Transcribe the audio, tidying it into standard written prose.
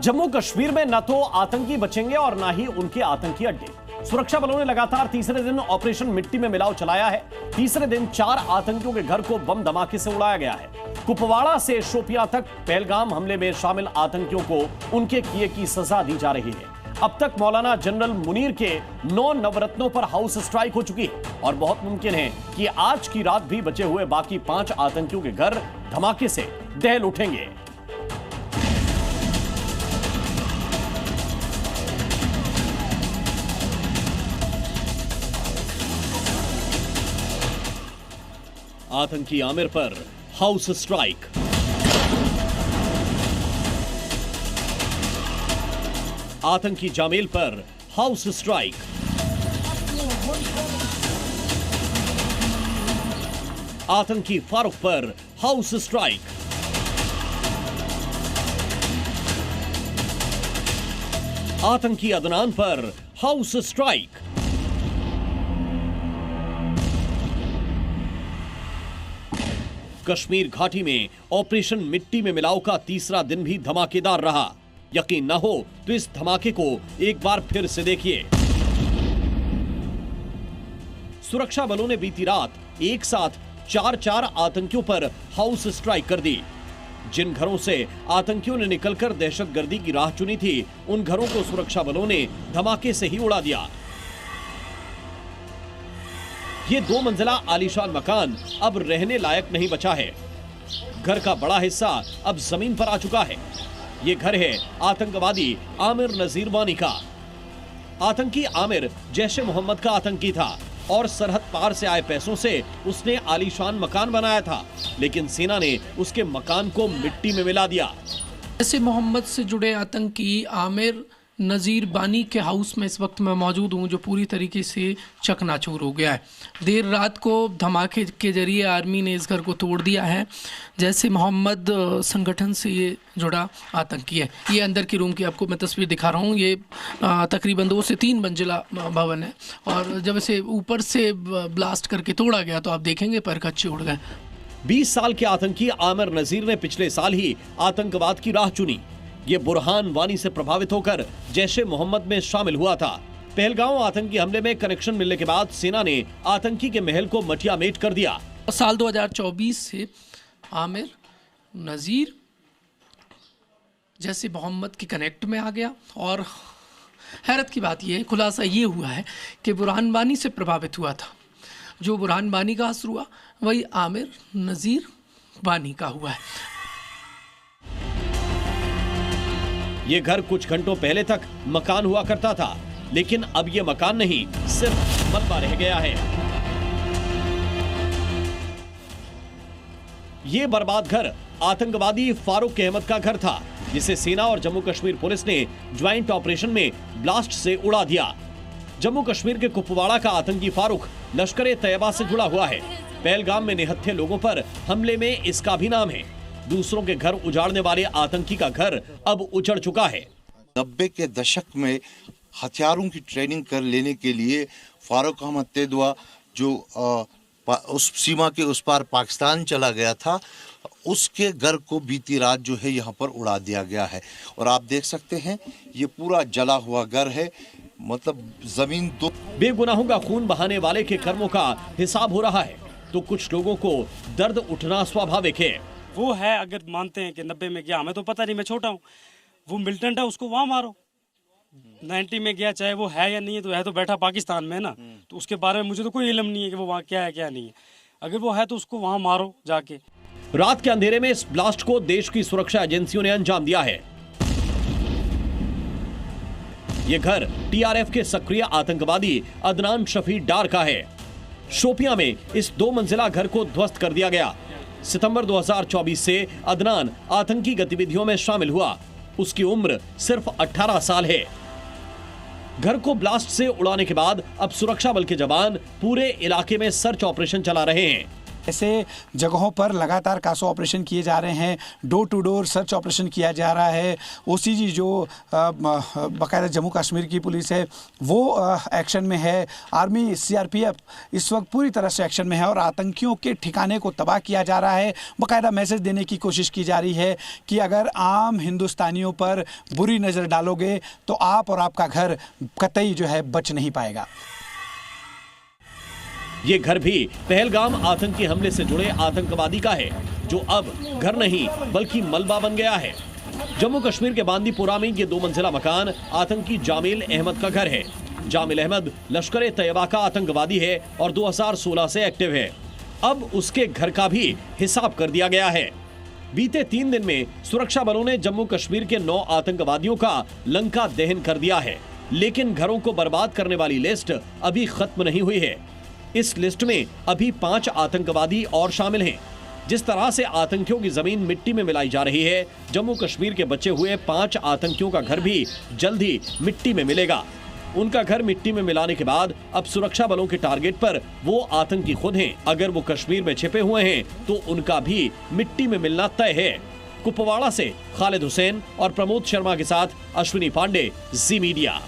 जम्मू कश्मीर में न तो आतंकी बचेंगे और ना ही उनके आतंकी अड्डे। सुरक्षा बलों ने लगातार तीसरे दिन ऑपरेशन मिट्टी में मिलाव चलाया है। तीसरे दिन 4 आतंकियों के घर को बम धमाके से उड़ाया गया है। कुपवाड़ा से शोपियां तक पहलगाम हमले में शामिल आतंकियों को उनके किए की सजा दी जा रही है। अब तक मौलाना जनरल मुनीर के 9 नवरत्नों पर हाउस स्ट्राइक हो चुकी है और बहुत मुमकिन है कि आज की रात भी बचे हुए बाकी 5 आतंकियों के घर धमाके से दहल उठेंगे। आतंकी आमिर पर हाउस स्ट्राइक। आतंकी जामेल पर हाउस स्ट्राइक। आतंकी फारूक पर हाउस स्ट्राइक। आतंकी अदनान पर हाउस स्ट्राइक। कश्मीर घाटी में ऑपरेशन मिट्टी में मिलाव का तीसरा दिन भी धमाकेदार रहा। यकीन न हो तो इस धमाके को एक बार फिर से देखिए। सुरक्षा बलों ने बीती रात एक साथ 4 आतंकियों पर हाउस स्ट्राइक कर दी। जिन घरों से आतंकियों ने निकलकर दहशतगर्दी की राह चुनी थी, उन घरों को सुरक्षा बलों ने धमाके से ही उड़ा दिया। ये 2 मंजिला आलीशान मकान अब रहने लायक नहीं बचा है। घर का बड़ा हिस्सा अब जमीन पर आ चुका है। ये घर है आतंकवादी आमिर नजीर वानी का। आतंकी आमिर जैश ए मोहम्मद का आतंकी था और सरहद पार से आए पैसों से उसने आलीशान मकान बनाया था, लेकिन सेना ने उसके मकान को मिट्टी में मिला दिया। जैश ए मोहम्मद से जुड़े आतंकी आमिर नज़ीर बानी के हाउस में इस वक्त मैं मौजूद हूँ, जो पूरी तरीके से चकनाचूर हो गया है। देर रात को धमाके के जरिए आर्मी ने इस घर को तोड़ दिया है। जैसे मोहम्मद संगठन से ये जुड़ा आतंकी है। ये अंदर की रूम की आपको मैं तस्वीर दिखा रहा हूँ। ये तकरीबन 2 से 3 मंजिला भवन है और जब इसे ऊपर से ब्लास्ट करके तोड़ा गया तो आप देखेंगे पर कच्चे उड़ गए। 20 साल के आतंकी आमिर नजीर ने पिछले साल ही आतंकवाद की राह चुनी। ये बुरहान वानी से प्रभावित होकर जैश ए मोहम्मद में शामिल हुआ था। पहलगाम आतंकी हमले में कनेक्शन मिलने के बाद सेना ने आतंकी के महल को मटियामेट कर दिया। साल 2024 से आमिर नजीर जैश ए मोहम्मद की कनेक्ट में आ गया और हैरत की बात यह है, खुलासा ये हुआ है कि बुरहान वानी से प्रभावित हुआ था। जो बुरहान वानी का असर हुआ वही आमिर नजीर वानी का हुआ है। ये घर कुछ घंटों पहले तक मकान हुआ करता था, लेकिन अब ये मकान नहीं, सिर्फ मलबा रह गया है। ये बर्बाद घर आतंकवादी फारूक अहमद का घर था, जिसे सेना और जम्मू कश्मीर पुलिस ने ज्वाइंट ऑपरेशन में ब्लास्ट से उड़ा दिया। जम्मू कश्मीर के कुपवाड़ा का आतंकी फारूक लश्कर-ए-तैयबा से जुड़ा हुआ है। पहलगाम में निहत्थे लोगों पर हमले में इसका भी नाम है। दूसरों के घर उजाड़ने वाले आतंकी का घर अब उजड़ चुका है। 90 के दशक में हथियारों की ट्रेनिंग कर लेने के लिए फारूक अहमद तेदवा जो उस सीमा के उस पार पाकिस्तान चला गया था, उसके घर को बीती रात जो है यहाँ पर उड़ा दिया गया है। और आप देख सकते हैं ये पूरा जला हुआ घर है, मतलब जमीन तो। बेगुनाहों का खून बहाने वाले के कर्मों का हिसाब हो रहा है तो कुछ लोगों को दर्द उठना स्वाभाविक है। वो है, अगर मानते हैं कि 90 में गया, हमें तो पता नहीं, मैं छोटा हूँ। वो मिलिटेंट है, उसको वहाँ मारो। 90 में गया, चाहे वो है या नहीं है, तो है तो बैठा पाकिस्तान में ना, तो उसके बारे में मुझे तो कोई इल्म नहीं है कि वो वहाँ क्या है क्या नहीं है। अगर वो है तो उसको वहाँ मारो जाके। रात के अंधेरे में इस ब्लास्ट को देश की सुरक्षा एजेंसियों ने अंजाम दिया है। ये घर टीआरएफ के सक्रिय आतंकवादी अदनान शफी डार का है। शोपियां में इस 2 मंजिला घर को ध्वस्त कर दिया गया। सितंबर 2024 से अदनान आतंकी गतिविधियों में शामिल हुआ। उसकी उम्र सिर्फ 18 साल है। घर को ब्लास्ट से उड़ाने के बाद अब सुरक्षा बल के जवान पूरे इलाके में सर्च ऑपरेशन चला रहे हैं। ऐसे जगहों पर लगातार कासो ऑपरेशन किए जा रहे हैं, door to door search operation किया जा रहा है। ओसीजी जो बाकायदा जम्मू कश्मीर की पुलिस है वो एक्शन में है, आर्मी सीआरपीएफ इस वक्त पूरी तरह से एक्शन में है और आतंकियों के ठिकाने को तबाह किया जा रहा है। बाकायदा मैसेज देने की कोशिश की जा रही है कि अगर आम हिंदुस्तानियों पर बुरी नज़र डालोगे तो आप और आपका घर कतई जो है बच नहीं पाएगा। ये घर भी पहलगाम आतंकी हमले से जुड़े आतंकवादी का है, जो अब घर नहीं बल्कि मलबा बन गया है। जम्मू कश्मीर के बांदीपुरा में ये 2 मंजिला मकान आतंकी जामिल अहमद का घर है। जामिल अहमद लश्कर तैयबा का आतंकवादी है और 2016 से एक्टिव है। अब उसके घर का भी हिसाब कर दिया गया है। बीते 3 दिन में सुरक्षा बलों ने जम्मू कश्मीर के 9 आतंकवादियों का लंका दहन कर दिया है, लेकिन घरों को बर्बाद करने वाली लिस्ट अभी खत्म नहीं हुई है। इस लिस्ट में अभी 5 आतंकवादी और शामिल हैं। जिस तरह से आतंकियों की जमीन मिट्टी में मिलाई जा रही है, जम्मू कश्मीर के बचे हुए 5 आतंकियों का घर भी जल्द ही मिट्टी में मिलेगा। उनका घर मिट्टी में मिलाने के बाद अब सुरक्षा बलों के टारगेट पर वो आतंकी खुद हैं। अगर वो कश्मीर में छिपे हुए हैं तो उनका भी मिट्टी में मिलना तय है। कुपवाड़ा से खालिद हुसैन और प्रमोद शर्मा के साथ अश्विनी पांडे, जी मीडिया।